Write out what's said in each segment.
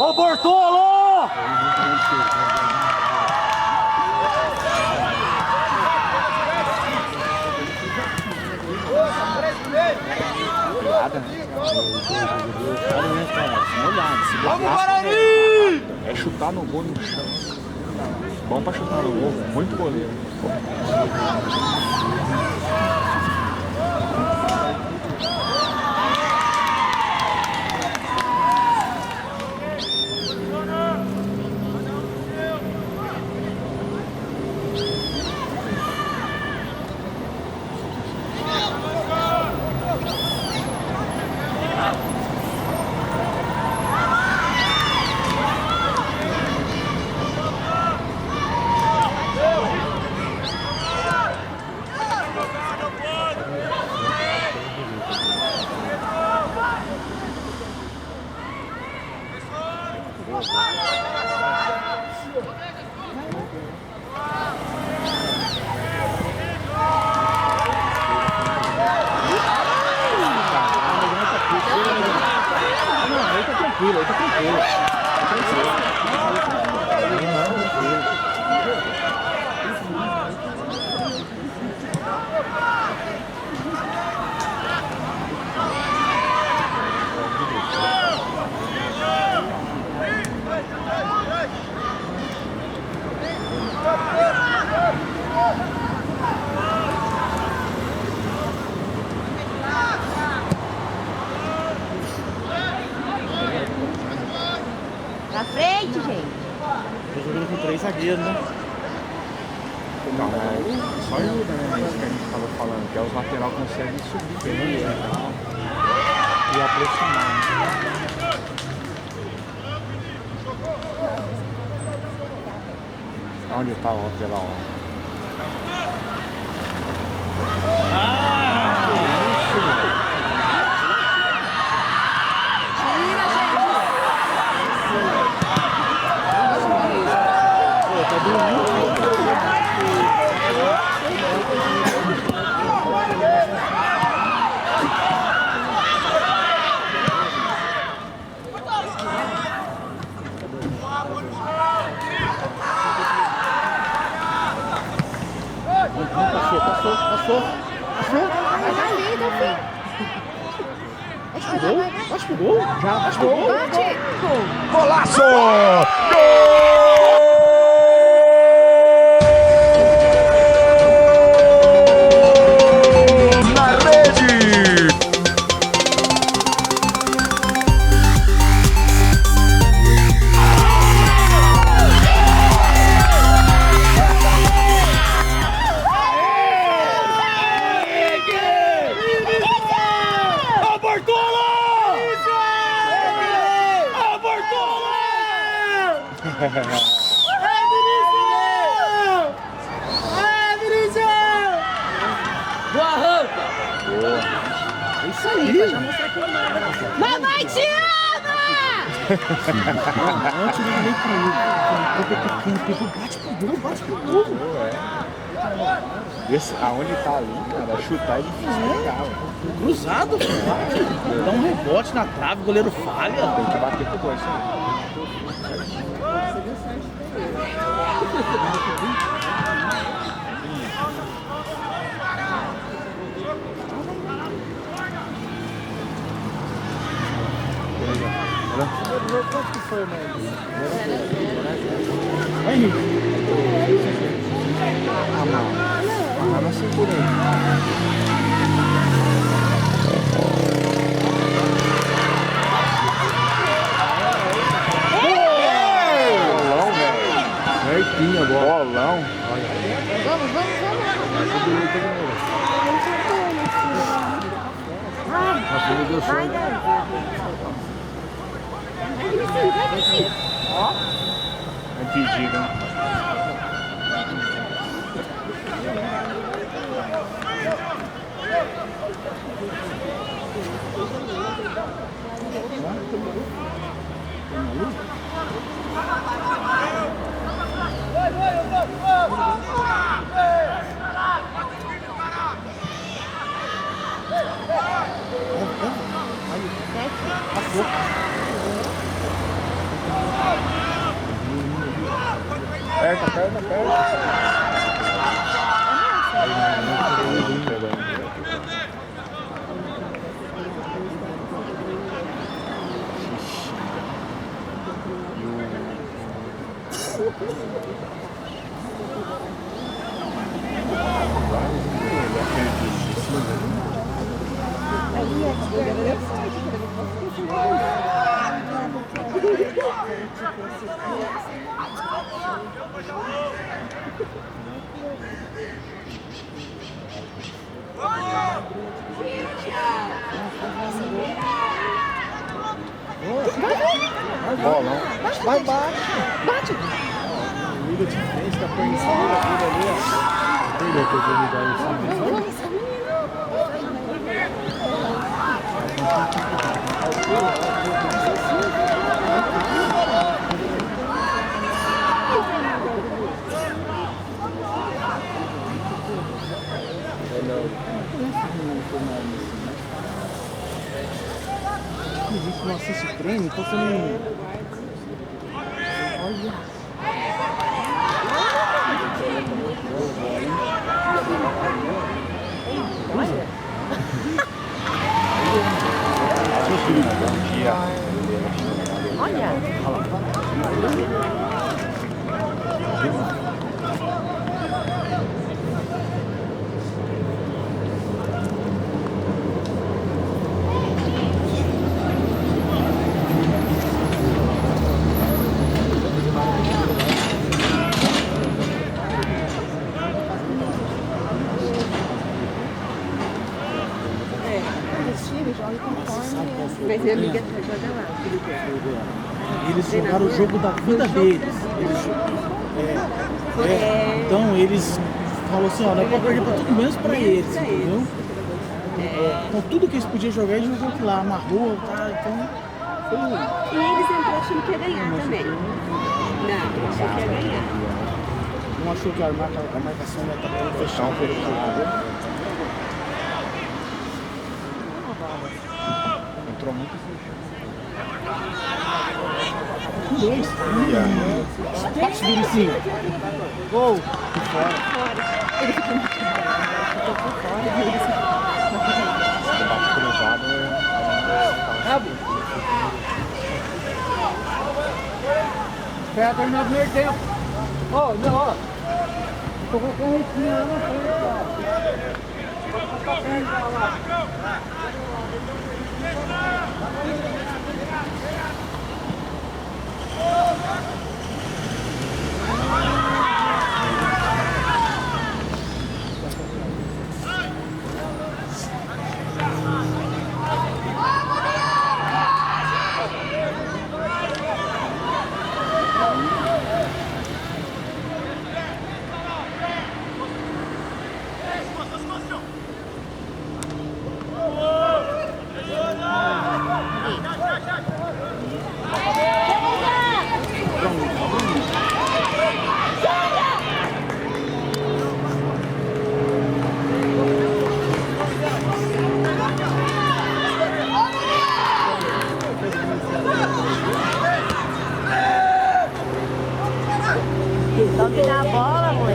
Ô Bortolo! Piada, né? Vamos, Guarani! É chutar no gol no chão. Bom pra chutar no gol, muito goleiro. Na frente, gente. Tô jogando com 3 zagueiros, né? Não, só ajuda, né? Isso que a gente tava falando, que é os lateral conseguem subir bem e tal. E aproximar. Onde tá o pela hora? Passou. Acho que o gol. Já, acho que o gol. Golaço! Gol! Na rede! Boa rampa! Boa! É isso aí! Mamãe te ama! Não, tirei nem comigo. Bate pro gol. Aonde tá ali, cara, chutar é difícil pegar. Cruzado, dá um rebote na trave, o goleiro falha. Tem que bater pro gol, isso aí. Quanto que foi, mano? Vai, Henrique. Ah, mano. Não segura aí. Bolão, velho. Certinho agora. Bolão. Nossa, ele deu sorte. É impedido, hein? Aperta, aperta, aperta. Bolão. Vai, bate. Liga de frente, tá perna em cima da vida ali, ó. Ele é que eu vou me dar isso. A gente não assiste treino, então você não... Olha. Mas minha amiga joga lá. Eles jogaram o jogo da vida deles. Então eles falaram assim, ó, dá pra perder pra tudo menos pra eles, entendeu? Então tudo que eles podiam jogar, eles jogou aqui lá, amarrou, tá? Então foi ruim. E eles entrou achando que ia ganhar também. Não, achou que ia ganhar. Não achou que a marcação ia estar tão fechada. Entrou muito Dois. Bate dele em cima. Gol. Fora. Ele ficou muito por fora. bate cruzado. Rabo. Espera terminar o primeiro tempo. Ó, não, ó. Tô colocando aqui lá na frente, ó. Tá perto lá. Só me dá a bola, mãe.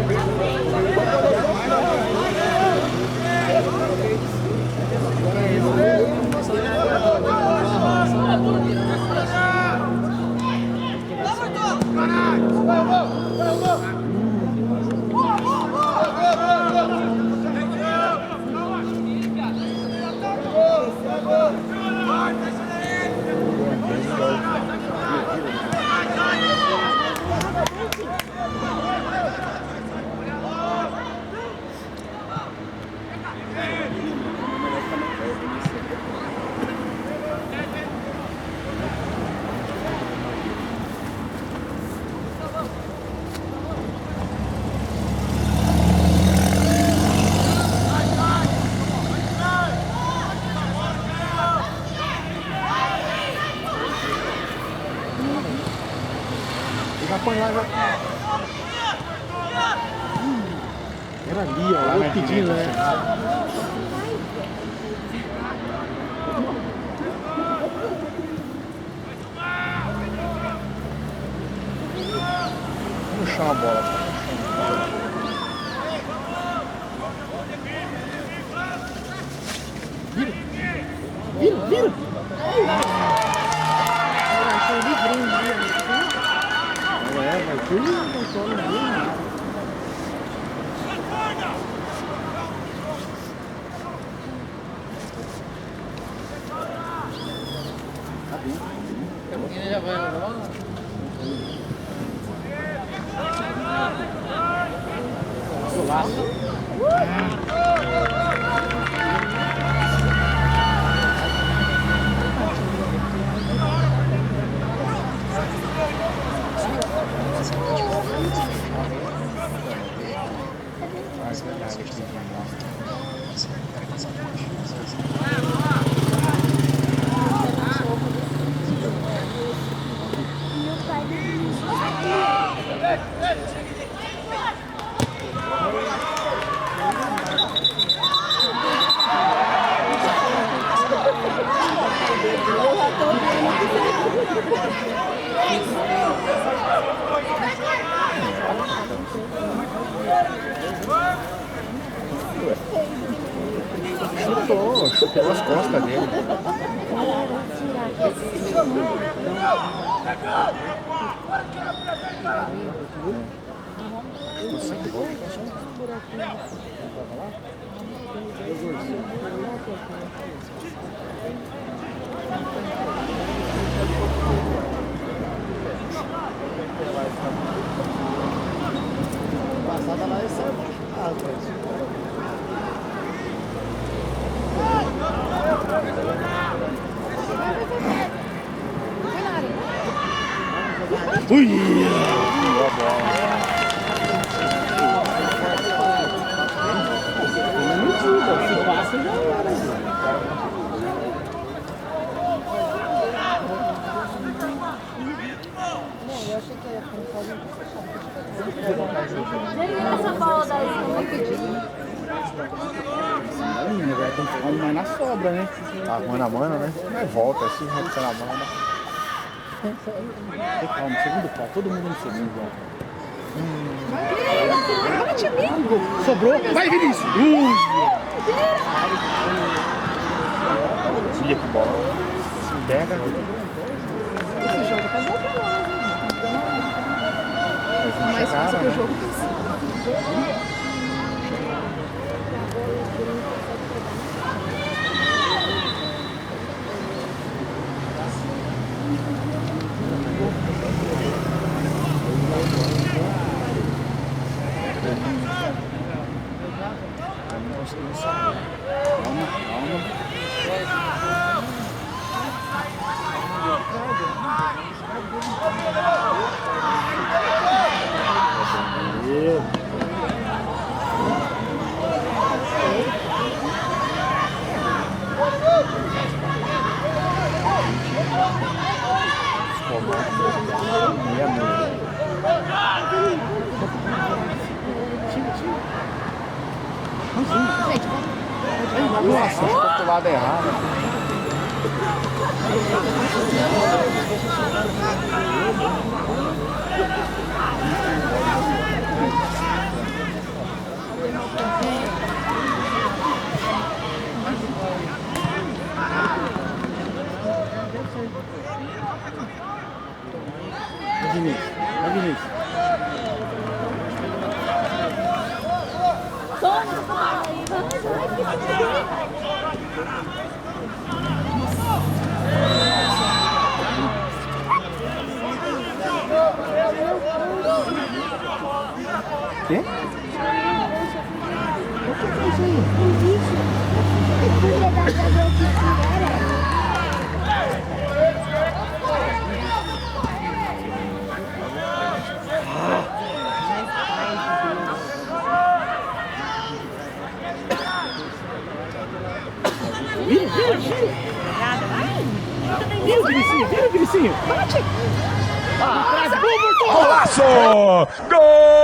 Era ali, ó, lá no pedindo, né? No puxar uma bola. Vira! Vai ter já vai lá. Chutou as costas dele. Passada lá e saiu. Ui! Se passa já era. Eu achei que ia fazer essa bola daí. Agora tem que ficar mais na sobra, né? Tá mano a mano, né? Mas volta, assim, volta na mão. Calma, segundo pau, todo mundo no segundo, ó. Sobrou, vai Vinícius! Tira que bola. Se pega. Esse jogo tá bom pra nós, né? Mais fácil que o jogo. Nossa, acho que eu tô do lado errado. Vai Vinícius. Quê? Vira, Vinicinho! Bate! Golaço! Gol!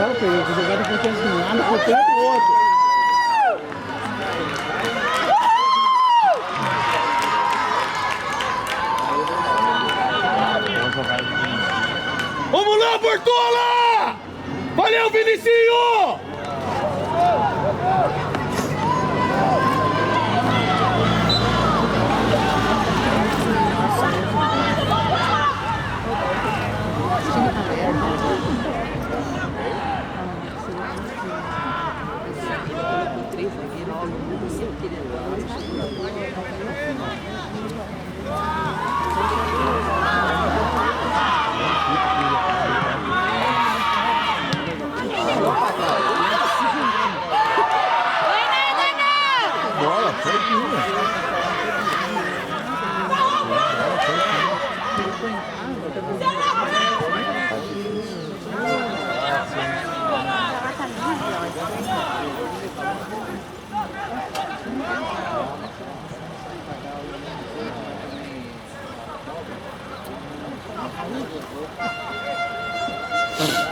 falo pra ele, eu vou jogar da confiança de um lado, a confiança do outro. Vamos lá, Portola! Valeu, Vinicinho!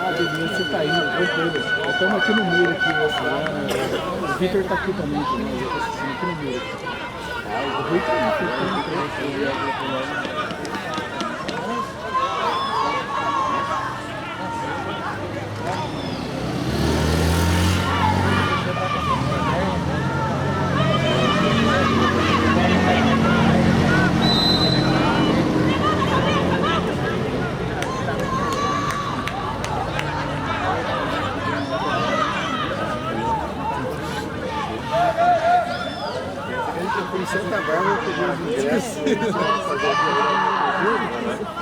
Ah, Pedrinho, você tá indo, estamos aqui no muro aqui, o Vitor tá aqui também, eu tô assistindo aqui no muro aqui. O Rui tá aqui, Em Santa Bárbara eu peguei os ingressos.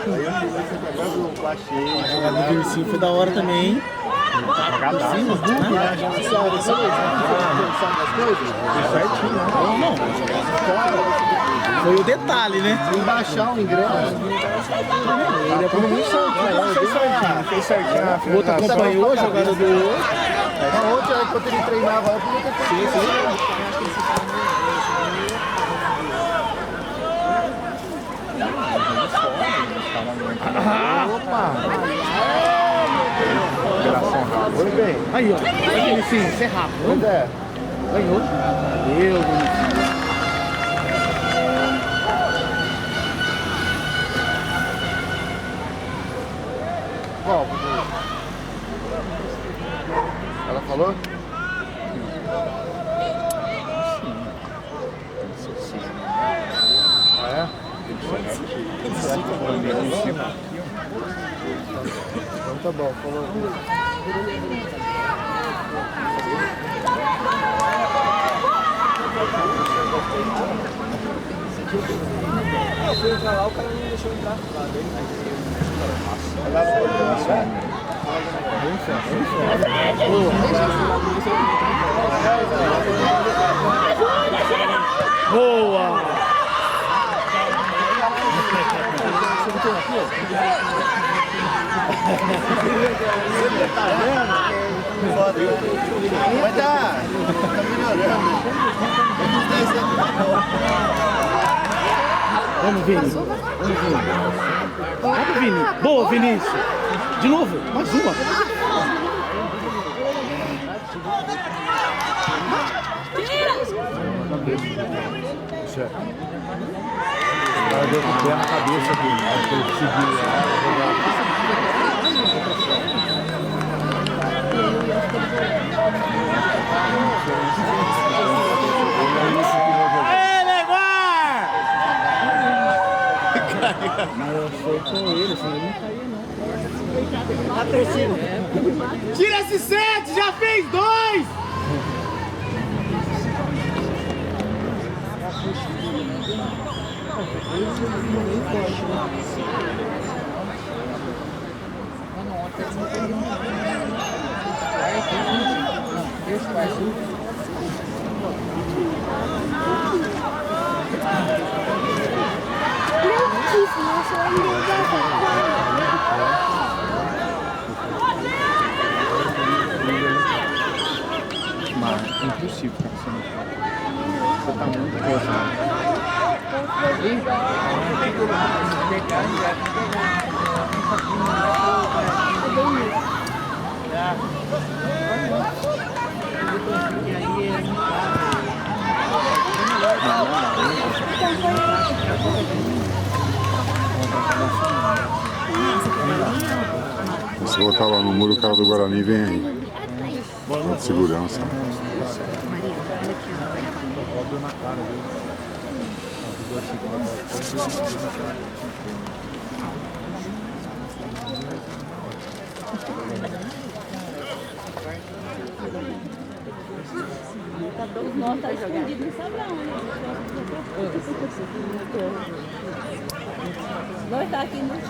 Aí eu fui em Santa Bárbara, eu baixei. A jogada do Vinicinho foi da hora também, hein? Sim, os grupos, né? Já não sabe das coisas. Certinho, né? Não, foi o detalhe, né? Sem baixar o ingresso. Ele é todo mundo fez certinho. O outro acompanhou a jogada do outro. Na outra, enquanto ele treinava, eu podia ter feito. Opa! Operação rápida. Foi bem. Aí, ó. Aí, Vinicinho, você é rápido. Pois é. Ganhou. Valeu, Vinicinho. Qual? Ela falou? Ah, é? Então tá bom, falou. Eu fui entrar lá, o cara não deixou entrar lá dele. Boa! Vai dar! Tá melhorando. Vamos, Vini. Vamos, Vini. Boa, Vinícius. De novo, mais uma. Ela deu com o pé na cabeça dele. Acho que ele conseguiu jogar. Aê, Leguar! Mas eu foi com ele, assim, ele não caía, não. A torcida. Tira esse set, já fez 2! Mas é impossível ficar sendo chato. Você tá muito pesado. Se botar lá no muro, o cara do Guarani vem aí. De segurança. Óbvio na cara dele. Não, tá escondido no sabrão. Nós tá aqui no... Nós tá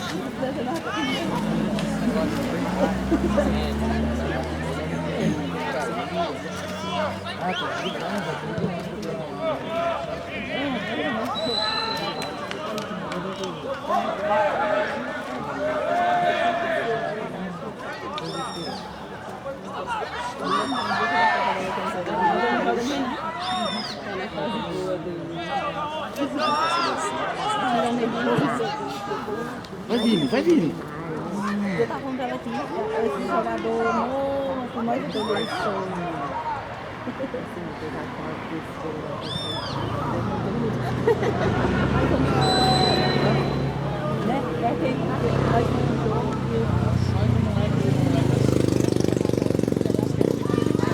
Vai, Vini, vai, Vini. Eu tava comprando aqui, esse jogador novo, com mais de dois né? Vai ter um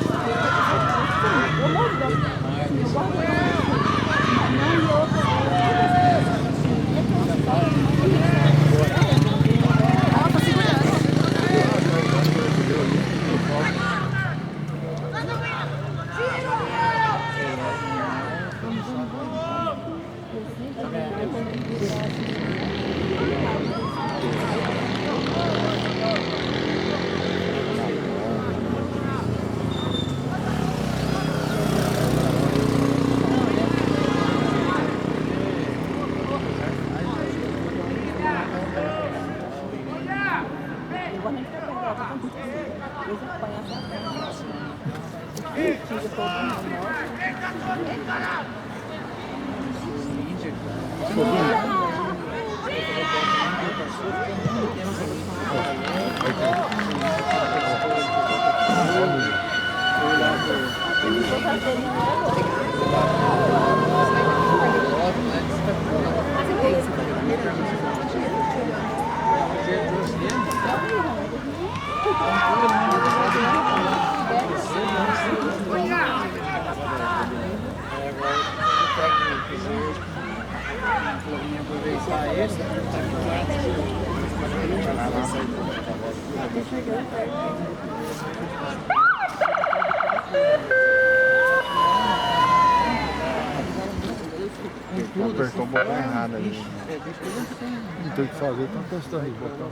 jogo Apertou um botão errado ali. Não tem o que fazer, então testa aí, botar.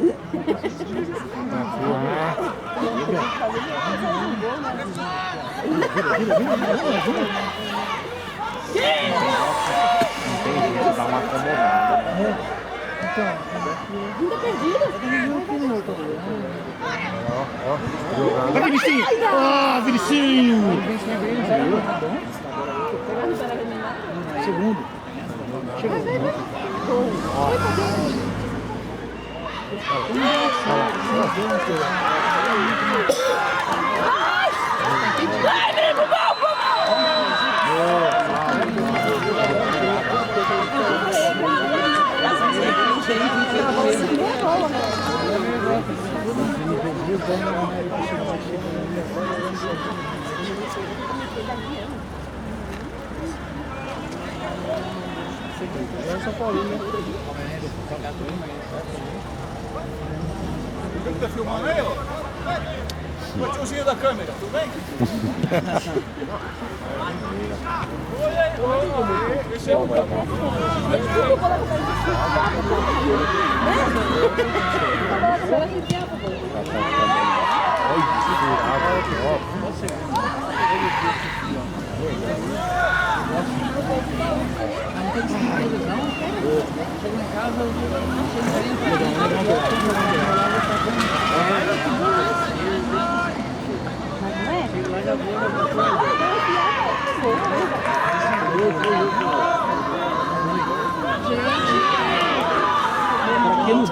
Dá uma acomodada. ainda perdido. Vai, Vinicinho! Ah, Vinicinho! Segundo. Tá filmando aí, ó? O tiozinho da câmera, tudo bem? Oi, esse é o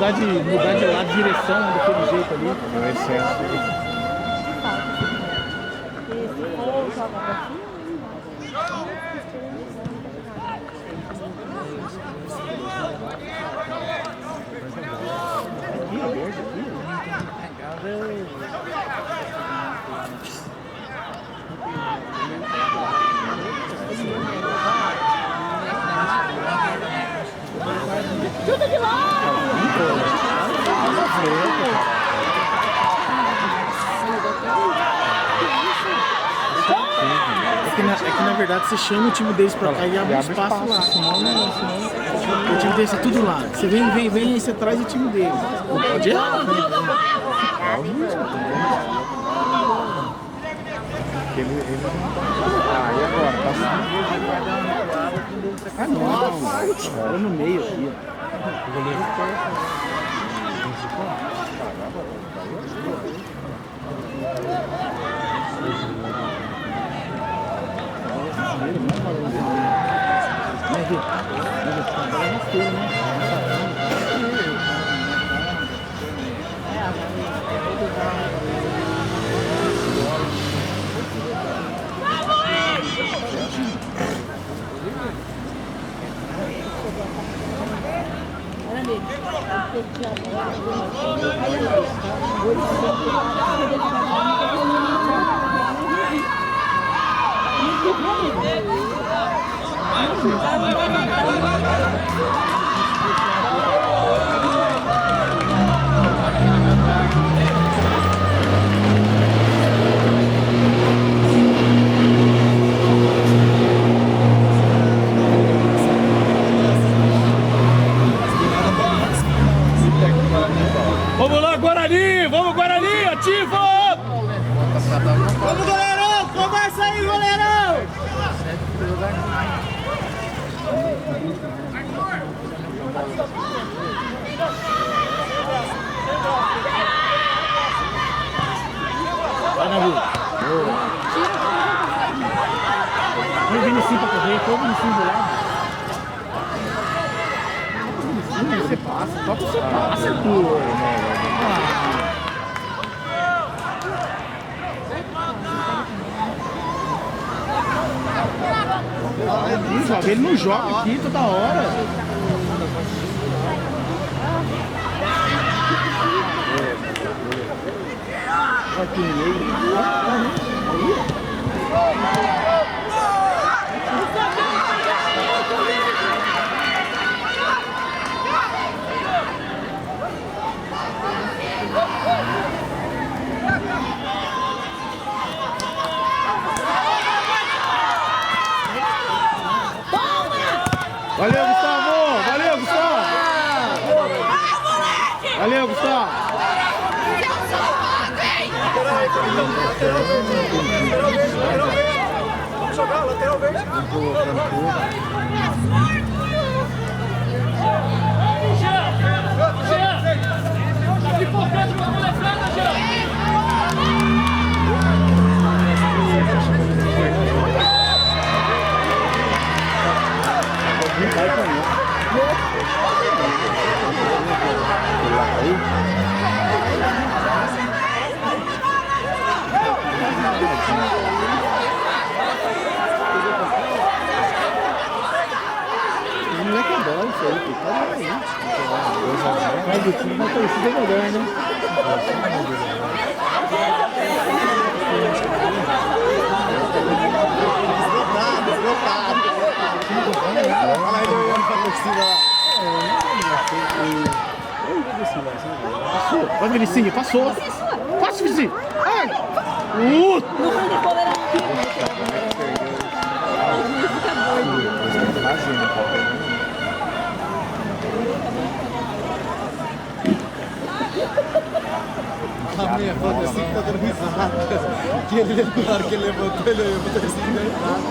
Pra que mudar de lado de direção daquele jeito ali? É o excesso. Chuta de lá! É que na verdade você chama o time deles pra cá e abre espaço lá. Senão o time deles é tudo lá. Você vem, aí você traz o time deles. Não pode errar. Ah, e agora? Tá Ah, não. Era no meio aqui. Vamos lá, Guarani! Vamos, Guarani! Ativa! Vamos, goleirão! Começa aí, goleirão! Vai na rua. Põe o Vinicinho pra correr, põe o Vinicinho do lado. Você passa, só que você passa, pô. Ele não joga aqui toda hora. Aqui no meio. Valeu, Gustavo! Valeu, Gustavo! Valeu, Gustavo! Vamos jogar, lateral verde. O moleque é bom, isso aí, pô. Tá aí. Mas o time vai torcer melhor, né? Passou. Vai, Vinicinho, passou. Passa, Vinicinho. Ai! Não foi de goleirão aqui. A minha foto assim que tá dando risada. Que ele, na hora que ele levantou, ele levantou assim, dando risada.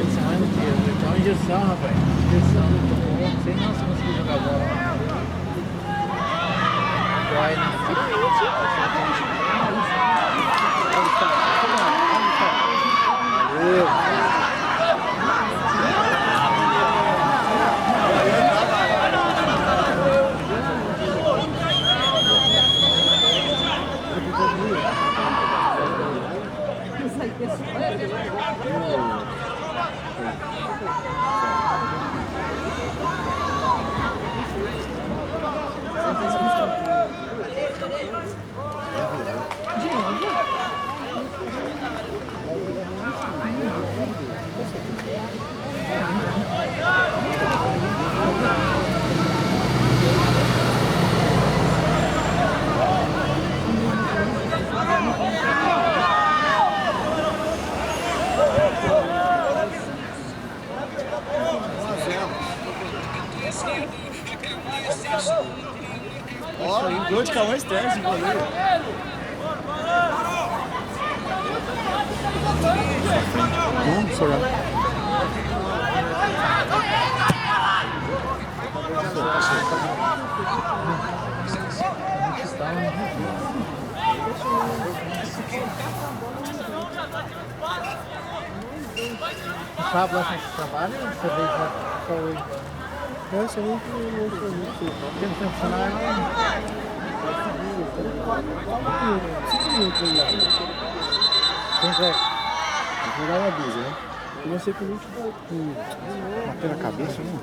Semana inteira. Então, Inscrição, rapaz. Inscrição. Não sei não se conseguiu jogar bola. Vai, né? Ó, o gol de Cauã Sterling, goleiro. Vamos jogar. Sábado lá você trabalha ou você veio só hoje? Eu sou muito. Tem funcionário lá? 5 minutos aí. Quem é? Vou jogar na brisa, né? Comecei com o último. Bateu na cabeça, né?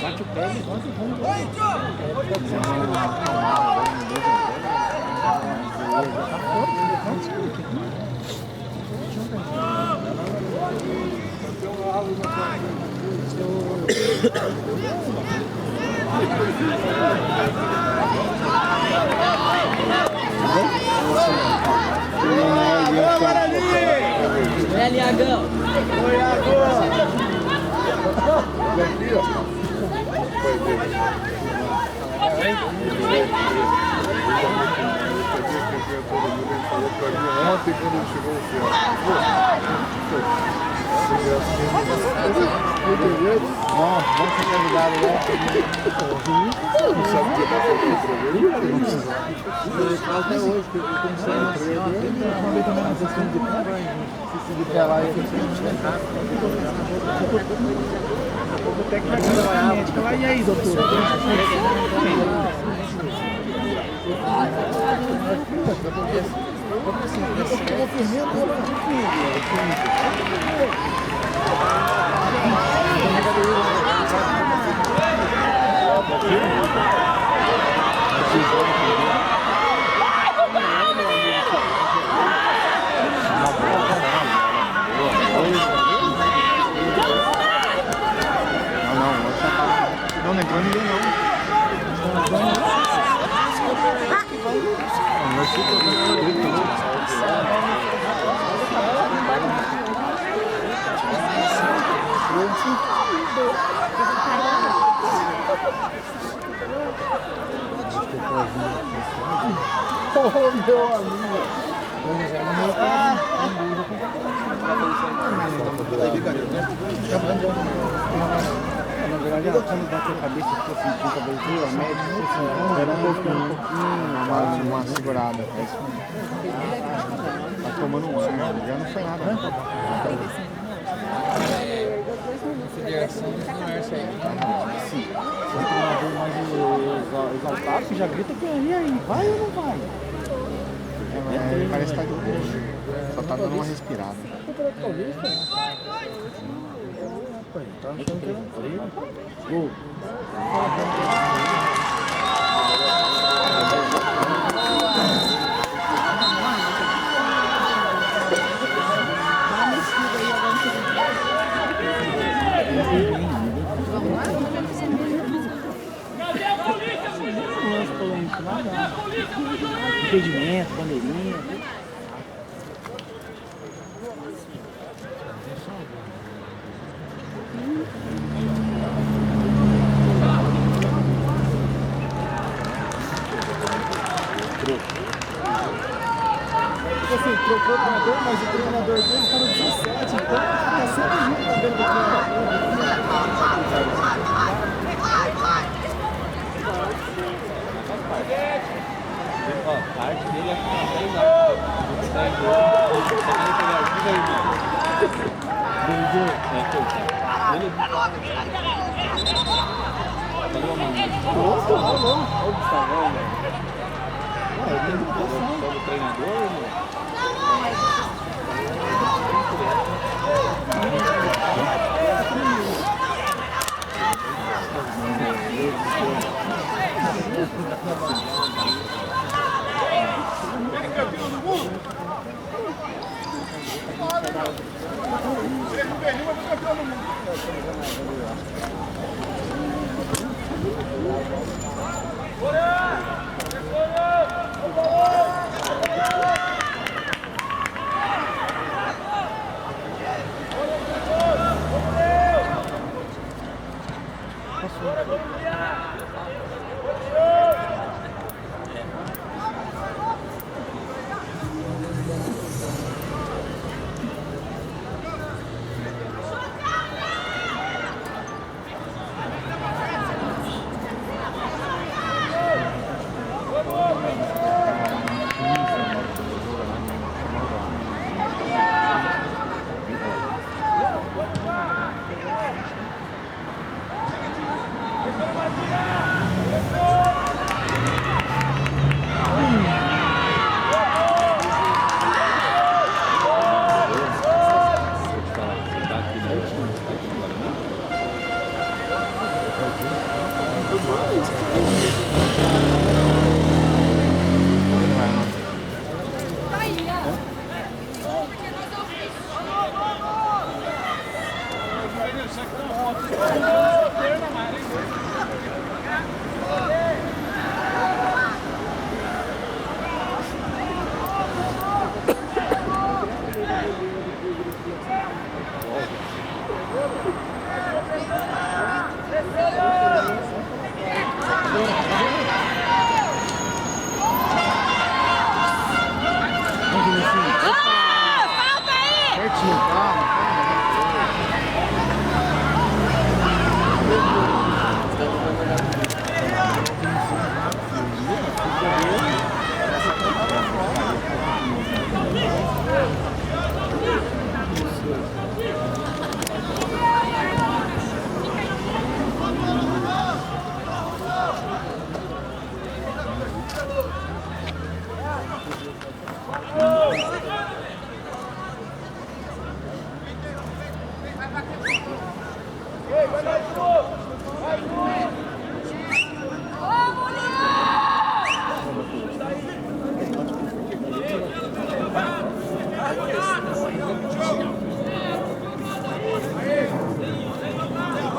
Bate o pé e volta e vamos. É, Liagão. Aqui, ó. Ontem, quando ele chegou, Vamos ser convidados lá. não sabe o que vai fazer o programa? Não precisa. Até hoje, que eu comecei a uma vez também na sessão de prova, se seguir lá, eu tenho entrar. O técnico vai trabalhar, médica lá, e aí, doutor? Não lembrou ninguém não. Meu amigo. Na verdade, ela quando bateu a cabeça, ficou sentindo a cabeça, o médico, era um pouquinho, Uma segurada. É isso mesmo. Tá tomando um ar, já não foi nada. Sim. Se o treinador mais exaltado, você já grita que e aí, vai ou não vai? Parece que tá de boa. Só tá dando uma respirada. Tá achando que era frio? Gol. impedimento, bandeirinha. Tipo assim, trocou o treinador, mas o treinador dele está no 17, então tá sempre junto com o treinador. Ó, parte dele é ficar treinado. Tá em gol. Você quer pegar ajuda, irmão? Ele... Falou, mano. Olha o Gustavão, velho. Ele tem o treinador, irmão?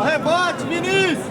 Rebate, Vinícius!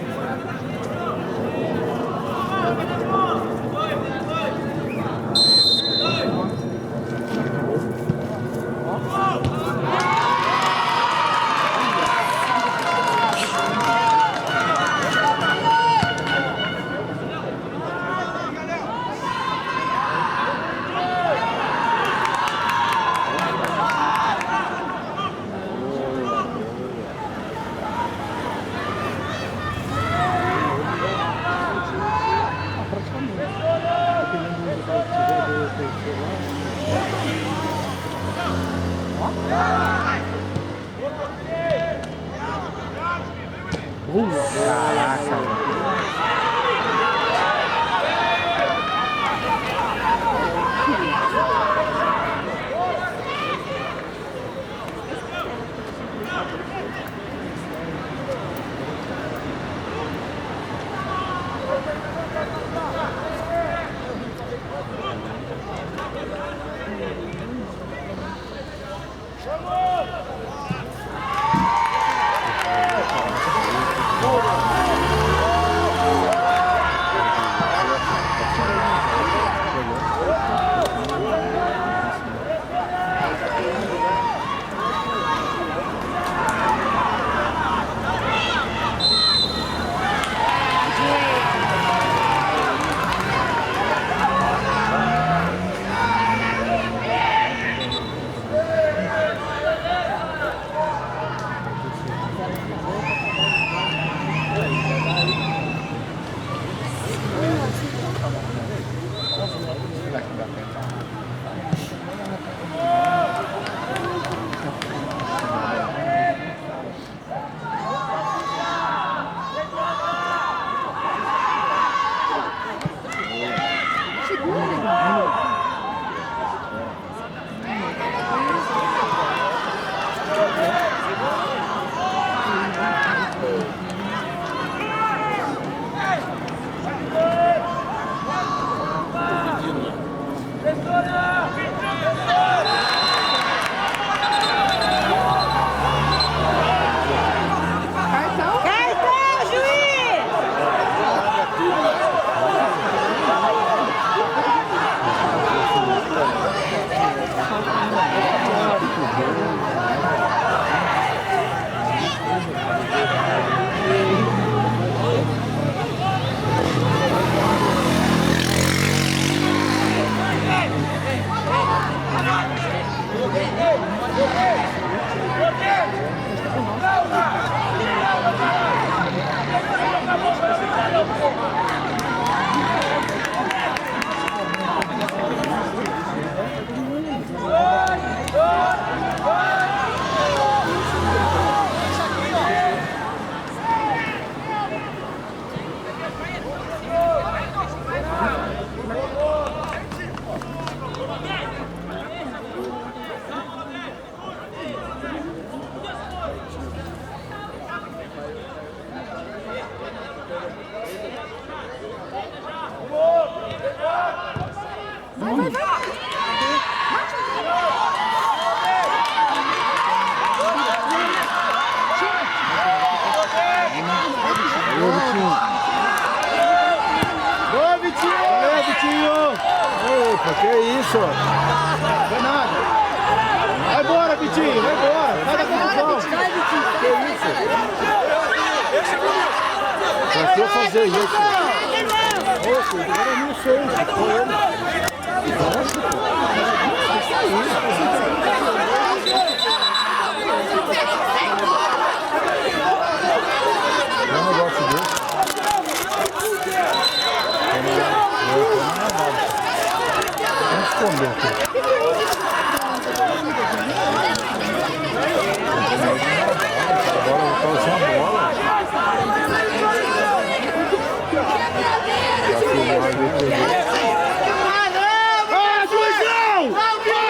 Eita, que isso? Vai nada. Vai embora, Vitinho, vai embora. Sai da confusão. Que isso? Pra que fazer isso? Poxa, agora eu não sei. É um negócio desse. Vamos esconder aqui. Agora eu tô usando a bola.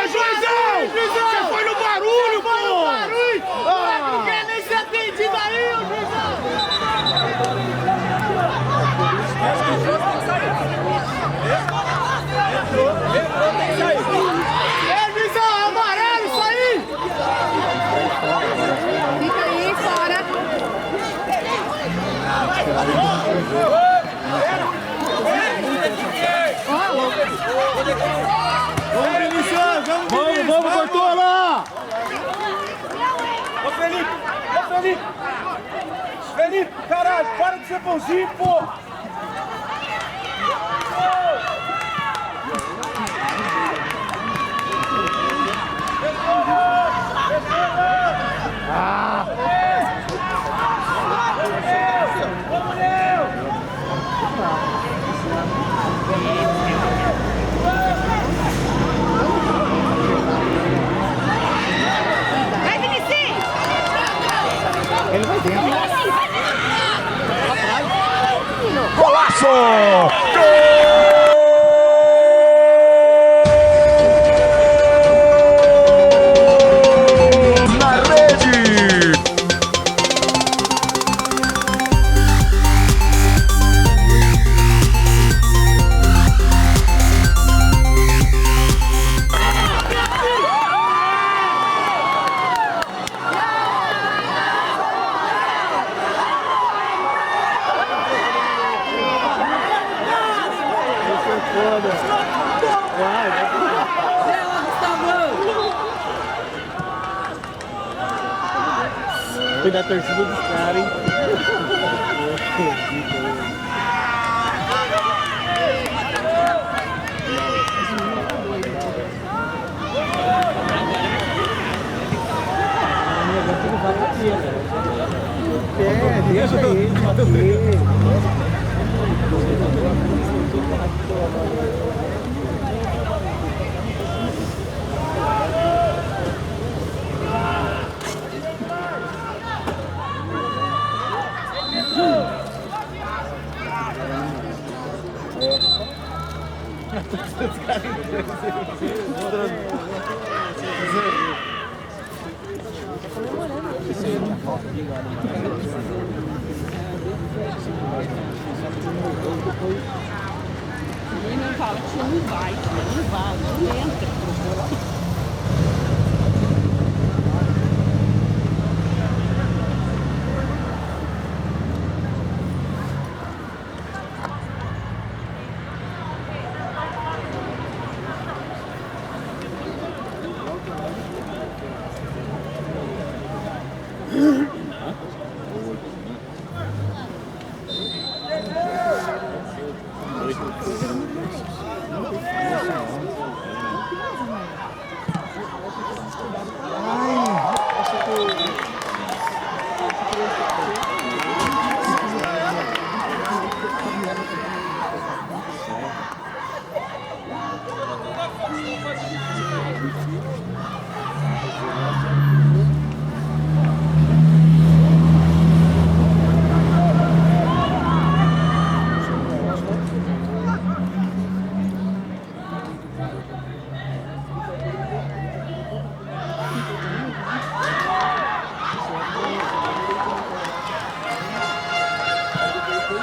Juizão! Você foi no barulho, pô! Não quer nem ser atendido aí, ô juizão! Ei, juizão, é amarelo isso aí! Fica aí fora. Vamos, Vinicius, vamos, Bortola! Ô, Felipe! Felipe, caralho, para de ser bonzinho, pô! Vai, Vinicius! Ele vai dentro. Golaço! Na rede! Foi da torcida dos caras, hein? É, deixa ele. Ele não fala que você não vai, não entra.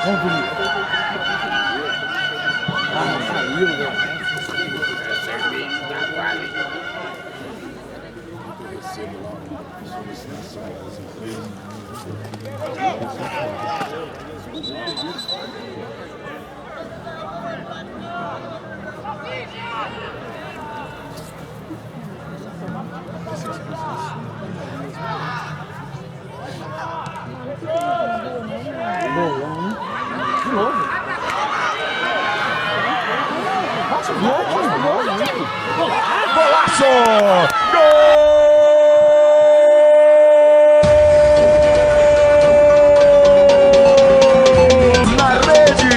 Vamos, Vinícius. Ah, saiu, velho. Golaço! Gol! Na rede!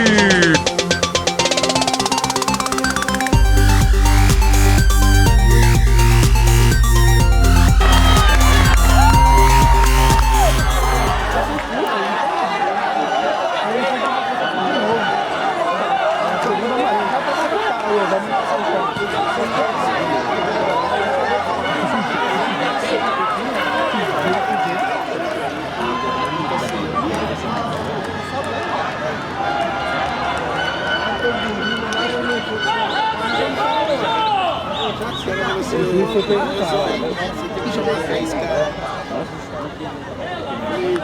Foi perguntar.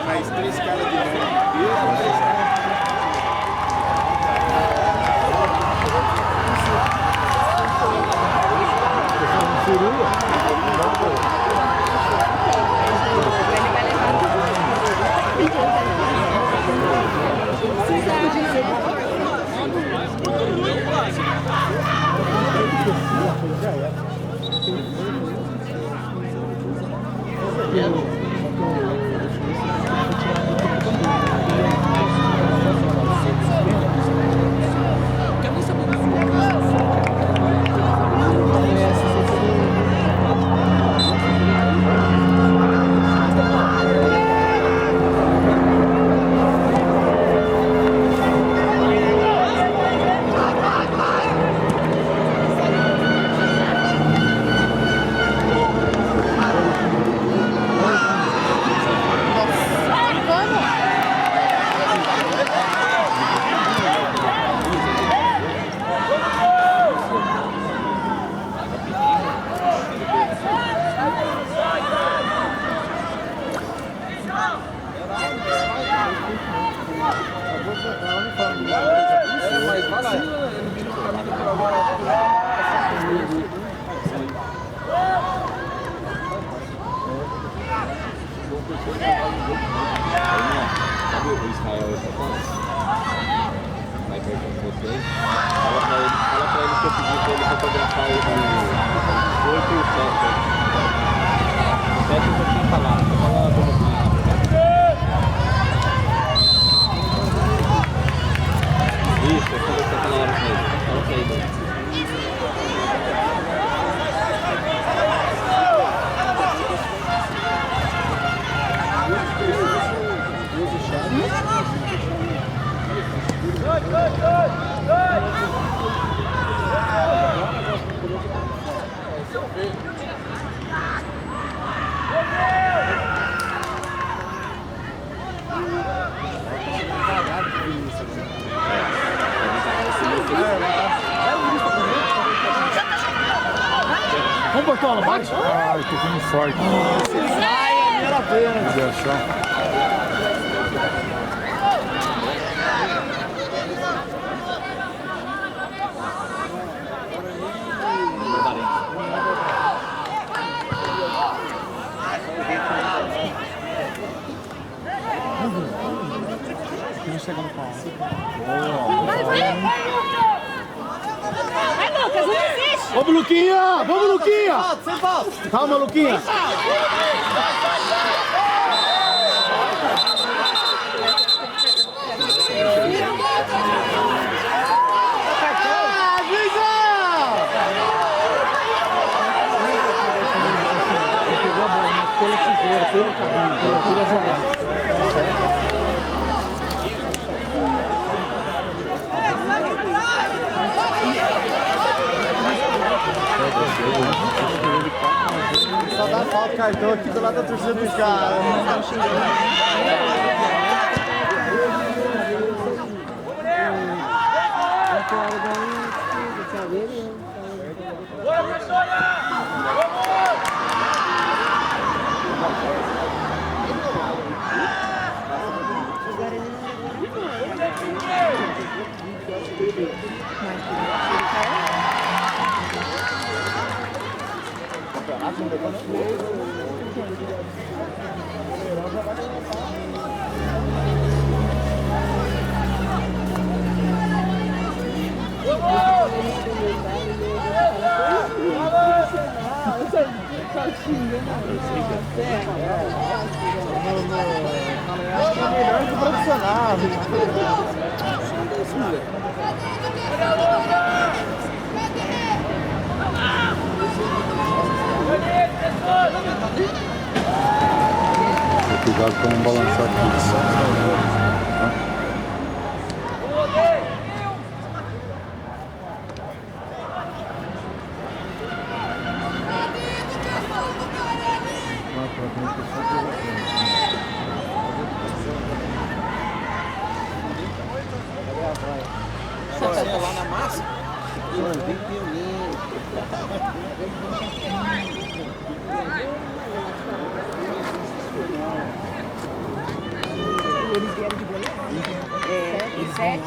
Faz 3 caras de novo. Fala pra ele que eu pedi pra ele fotografar o 8 e o 7. O 7 eu já tinha falado, só fala do isso, eu falei que aquela hora com ele. Fala pra ele. Vamos, Bortola, bate! Ai, tô vindo forte. Primeira vez. Judiação. Vai, Lucas, não desiste! Vamos, Luquinha! Vamos, Luquinha! Sem falta! Calma, Luquinha! Pela tesoura, pelo caminho, pela jogada. Só dá falta cartão aqui do lado da torcida dos caras. Bora, Vitória! Acho que é melhor que o profissional. Cuidado pra não balançar aqui. Lá na massa? Eles vieram de Belém? É, 7.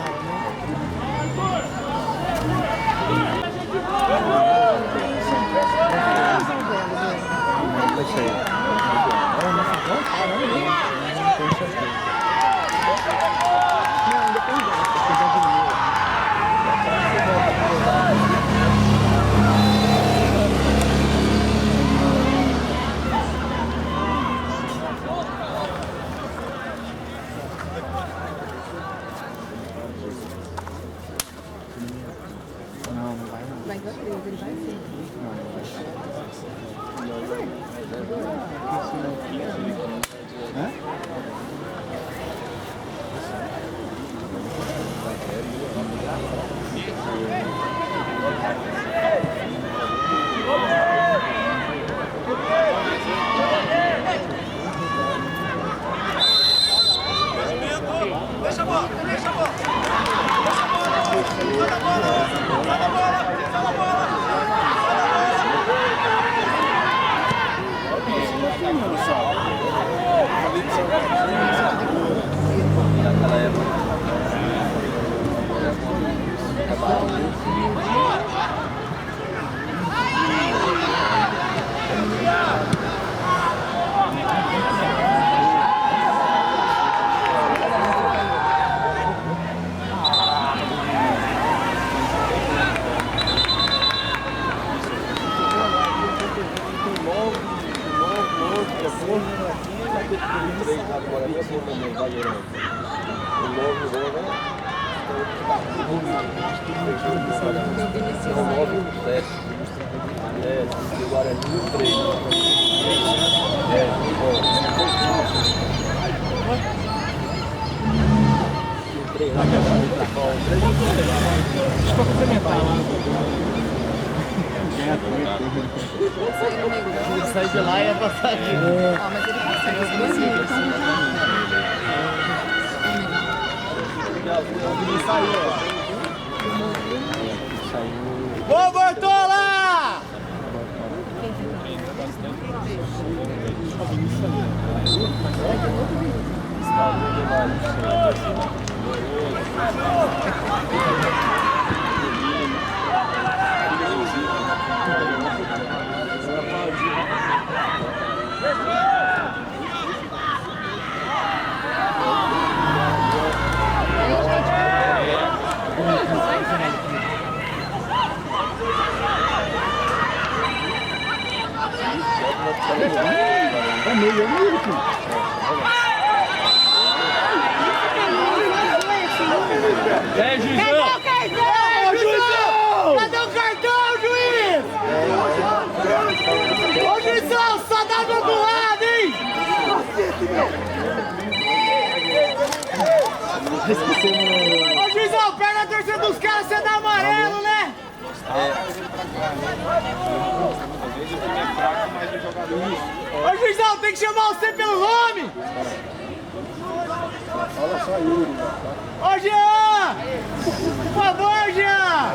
Vai igual 3, ele vai sim. Deixa a bola, deixa a bola. Deixa a bola. Sai da bola. Sai da bola. Sai da bola. Ele sai de lá e ia passar aqui. Ó, mas ele consegue. Ele saiu, ó. Ô, Bortola! É meio aqui. Cadê o cartão? Juizão! Cadê o cartão, juiz? Ô, juizão, só dá do outro lado, hein? Ô, juizão, pega a torcida dos caras, você dá amarelo, né? Ô, juizão, tem que chamar você pelo nome! Olha só, Yuri. Ô, Jean! Por favor, Jean!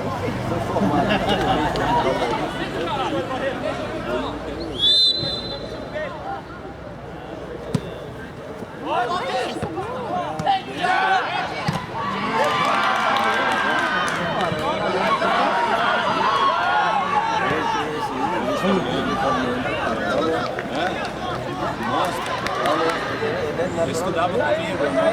Eu estudava comigo, né?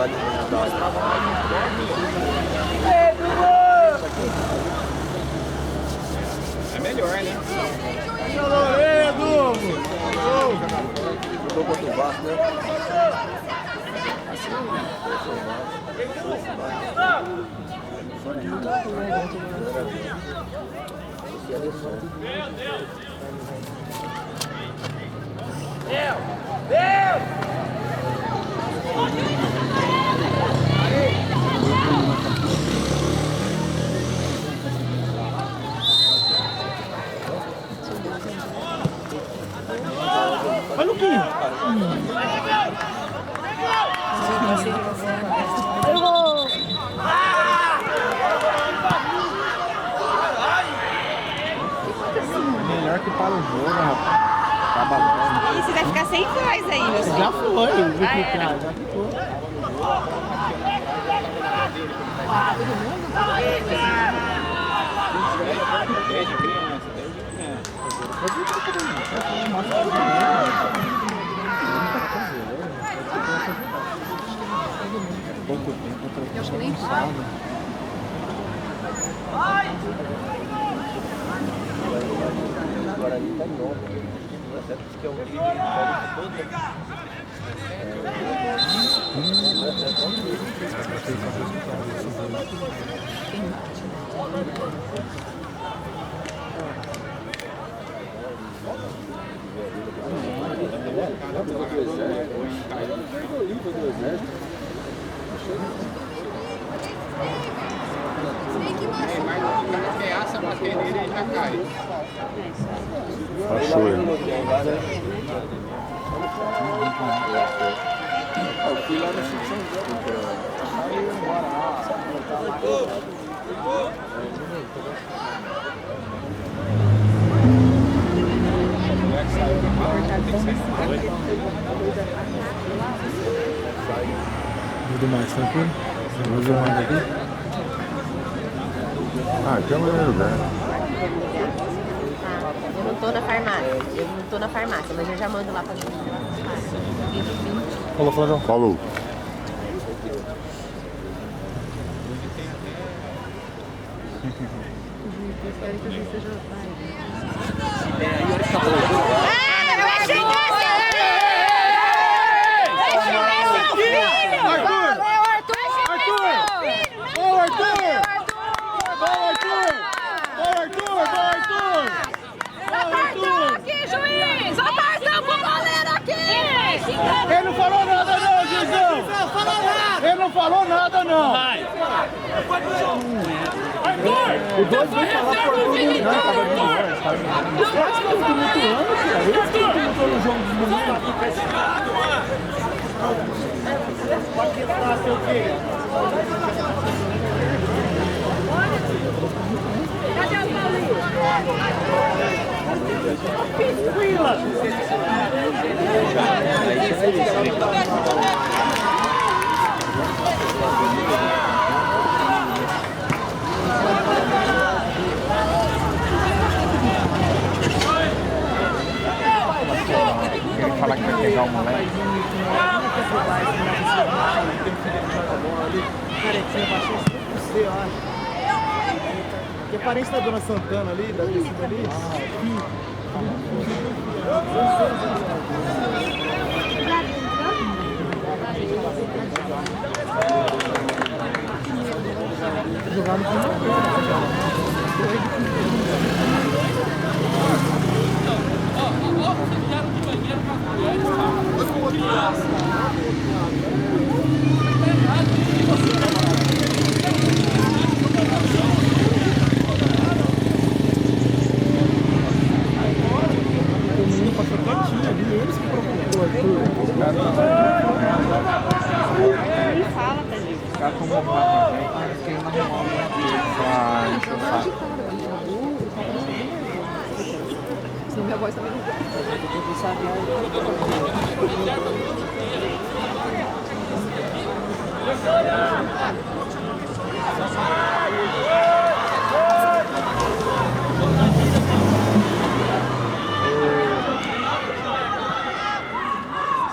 oportunidade de ajudar. É melhor, né? Jogou contra o Vasco, né? Vai, Luquinha. Melhor que para o jogo, rapaz. Acaba logo. Ih, você vai ficar sem voz aí, meu filho. Já foi, viu? Já era. Já ficou. Desde criança, desde criança. Eu acho que nem sabe. Agora ali tá novo. Até porque é um vídeo todo. Essa bater nele e já cai. Achou ele. Eu fui lá no São João. Aí eu ia embora lá. Tudo mais tranquilo? Vamos ver mais aqui. Ah, aqui é o melhor lugar. Eu não tô na farmácia, mas eu já mando lá pra gente. Falou, Flavão. Falou. Ele não falou nada não, Gizão! Ele não falou nada não! O dois vai falar por tudo, não, tava de boa. Os caras que estão tumultuando, cara. Eles que estão tumultuando o jogo dos meninos. Pode entrar, seu quê? Cadê o Paulinho? Ele fala que vai pegar o moleque. Caretinha, baixou você, eu acho. Que é parente da Dona Santana ali, da descida ali. Jogar no final. O menino passou quietinho ali, eles que procurou. Ele fala pra gente. Os caras estão montando também, parece que ele não arrumou alguma coisa pra encher o saco. Senão minha voz também não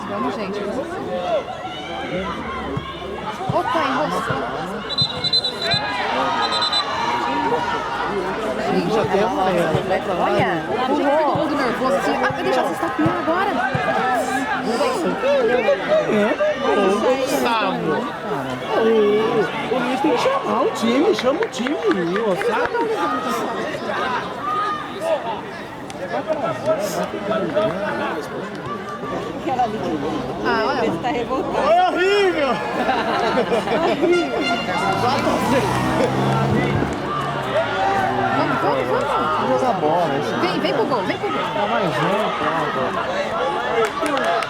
Vamos, gente. Opa, enroscou. Gente, Já tem amarelo. olha, empurrou. Todo mundo nervoso. Assim, vai deixar vocês tapiando agora. Sábio. O Luiz tem que chamar o time. Chama o time, sabe? Aquela ali que Olha. ele tá revoltado. É horrível! Vamos. Jogar bola, isso. Vem pro gol, vem pro gol. Dá mais um, pronto.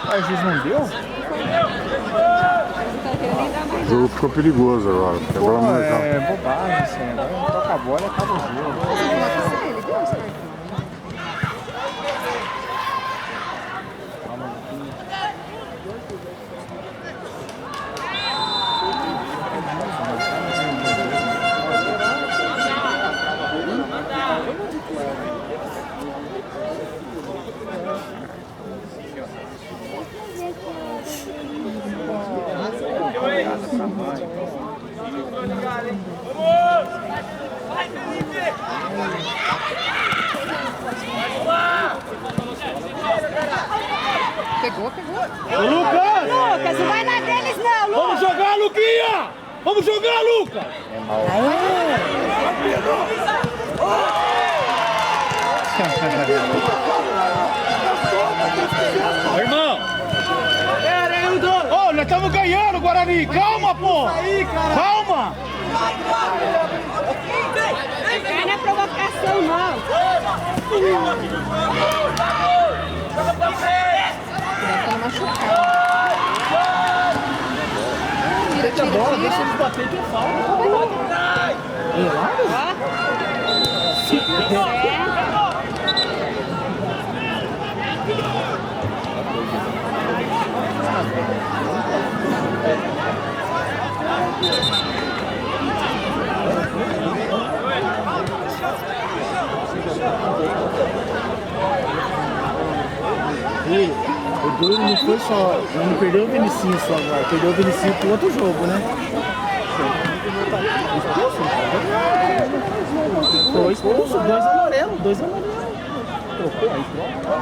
Mas o juiz não deu? O jogo ficou perigoso agora. Porque agora não é É bobagem, assim. Agora toca a bola e acaba o jogo. Ele deu certo. Pegou. Ô, Lucas! Lucas, não vai na deles não, Lucas. Vamos jogar, Luquinha! Vamos jogar, Lucas! Irmão! Ô, nós estamos ganhando, Guarani! Calma, pô! Calma! Não é provocação, não. Tá machucado. Tira. Deixa eles bater que é falta. O Douro não foi só, não perdeu o Vinicinho só agora, perdeu o Vinicinho pro outro jogo, né? Foi expulso, dois amarelos. Trocou aí,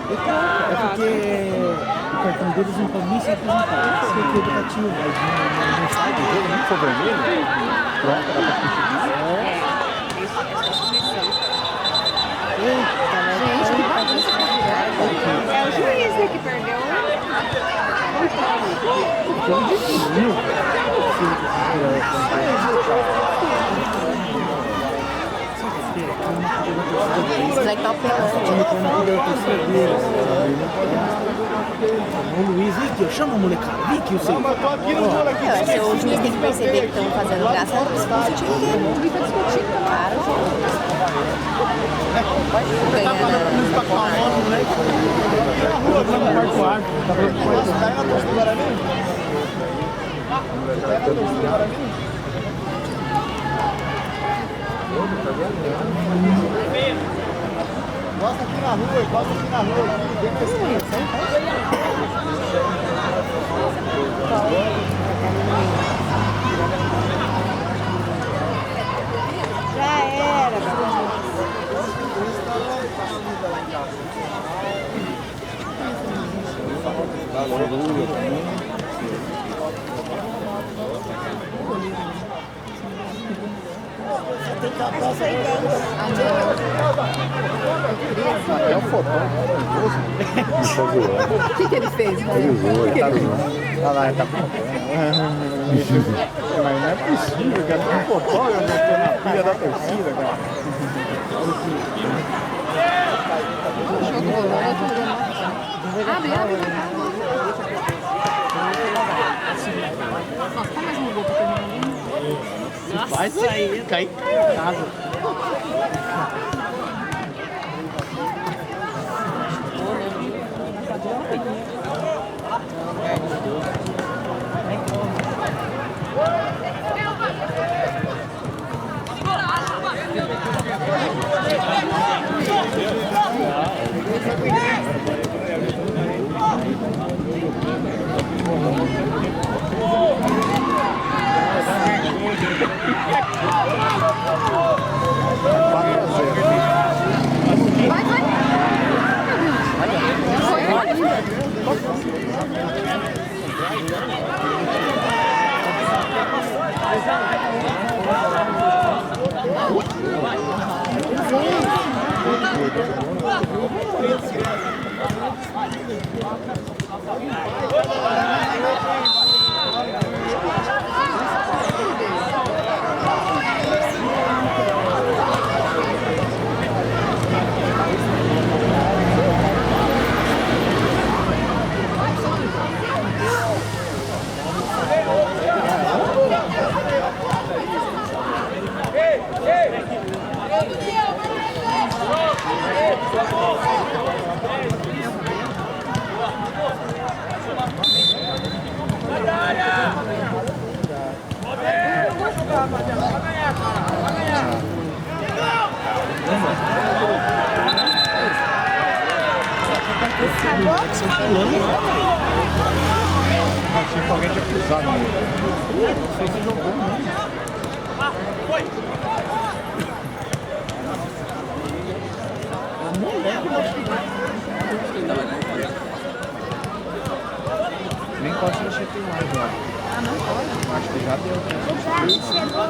é porque o cartão deles não pode nem se apresentar. Isso aqui é educativo, mas não sai do jogo, não for vermelho. Pronto, dá pra conseguir. Gente, que bagunça pra virar. É o juiz, né, que perdeu. Vai estar pelando. O Luiz, vem aqui, chama a molecada, vem aqui, eu sei. O juiz tem que perceber que estão fazendo graça. Expulsa o time inteiro. Fica discutindo. Para, Gosta aqui na rua, vem com esse Já era, É o fotão. O que ele fez? Ele zoa, ele tá zoando. Olha lá, ele tá contando. Mas não é possível, cara. Tem um fotógrafo na pilha da torcida, cara. Abre. Nossa, tá mais um gol pra terminar. Vai sair, cair em casa. Achei que alguém tinha pisado nele. Não sei se jogou, não. Nem pode mexer com mais, ó. Ah, não pode? Acho que já deu. Já chegou.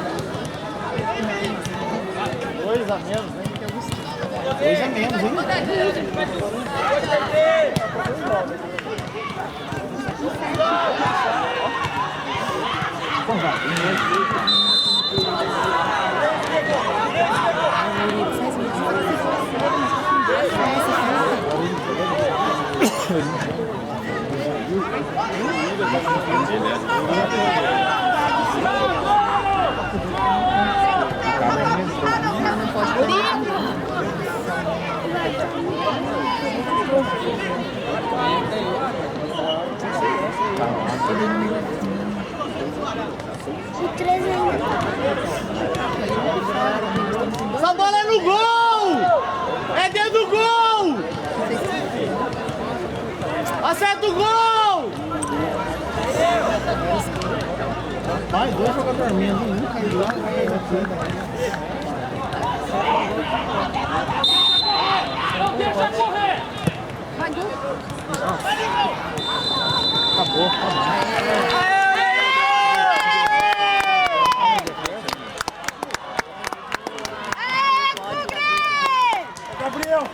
2 a menos, né? 2 a menos, hein? Não pode. Essa bola é no gol! É dentro do gol! Acerta o gol! Vai, 2 jogadores menos, um caiu lá, caiu aqui. Não deixa correr! Acabou. Gabriel!